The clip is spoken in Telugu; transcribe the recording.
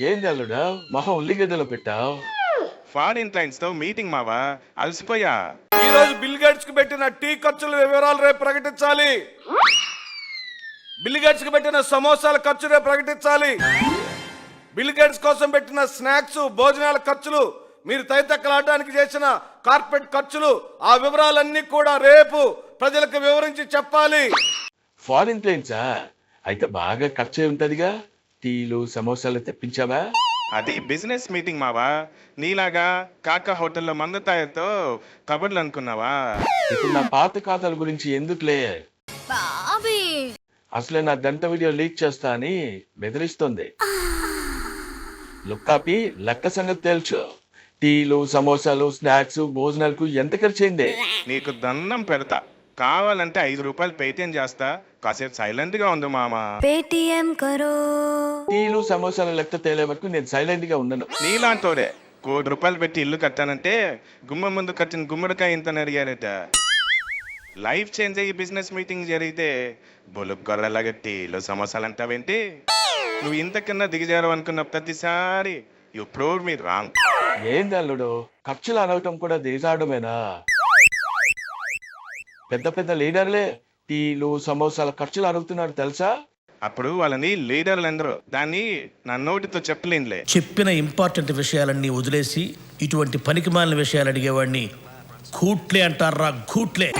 ఏం అల్లుడా మొహం ఉల్లిగడ్డలో పెట్టావు? ఫారిన్ క్లయింట్స్ తో మీటింగ్ మావా, అలసిపోయా. ఈ రోజు బిల్ గేట్స్ కి పెట్టిన టీ ఖర్చుల వివరాలు రేపు ప్రకటించాలి. బిల్ గేట్స్ కి పెట్టిన సమోసాల ఖర్చు రేపు ప్రకటించాలి. బిల్ గేట్స్ కోసం పెట్టిన స్నాక్స్ భోజనాల ఖర్చులు, మీరు తైతక్కలాడడానికి చేసిన కార్పెట్ ఖర్చులు, ఆ వివరాలన్నీ కూడా రేపు ప్రజలకు వివరించి చెప్పాలి. ఫారిన్ క్లయింట్సా? అయితే బాగా ఖర్చు అయి ఉంటదిగా. టీలు సమోసాలు తెప్పించావా? అది బిజినెస్ మీటింగ్ మావా, నీలాగా కాకా హోటల్లో మందతాయతో కబుర్లు అనుకున్నావా? ఇప్పుడు నా పాత ఖాతాల గురించి ఎందుకులే, బాబీ అసలే నా గంట వీడియో లీక్ చేస్తా అని బెదిరిస్తుంది. లుక్కాపి లెక్క సంగతి తెలుసు. టీలు సమోసాలు స్నాక్స్ భోజనాలకు ఎంత ఖర్చు అయింది? నీకు దండం పెడతా, కావాలంటే 5 రూపాయలు పేటిఎం చేస్తా, కాసేపు సైలెంట్ గా ఉంది మామ. పేటిఎం కరో. టీలు సమోసాల లెక్క తేలే వరకు నేను సైలెంట్ గా ఉండను. నీలాంటోడే ₹1,00,00,000 పెట్టి ఇల్లు కట్టానంటే గుమ్మ ముందు కట్టిన గుమ్మడికాయ ఇంత అడిగారట. లైఫ్ చేంజ్ అయ్యి బిజినెస్ మీటింగ్ జరిగితే బొలుపు గొర్రెలాగా టీలు సమోసాలు అంటావేంటి? నువ్వు ఇంతకన్నా దిగజారు అనుకున్న ప్రతిసారి యు ప్రూవ్ మీ రాంగ్. ఏంది అల్లుడు, ఖర్చులు అనవటం కూడా దిగజాడమేనా? పెద్ద పెద్ద లీడర్లే టీలు సమోసాల ఖర్చులు అడుగుతున్నారు తెలుసా? అప్పుడు వాళ్ళని లీడర్లు అందరూ, దాన్ని నా నోటితో చెప్పలేనులే. చెప్పిన ఇంపార్టెంట్ విషయాలన్నీ వదిలేసి ఇటువంటి పనికిమాలిన విషయాలు అడిగేవాడిని కూట్లే అంటారా, కూట్లే.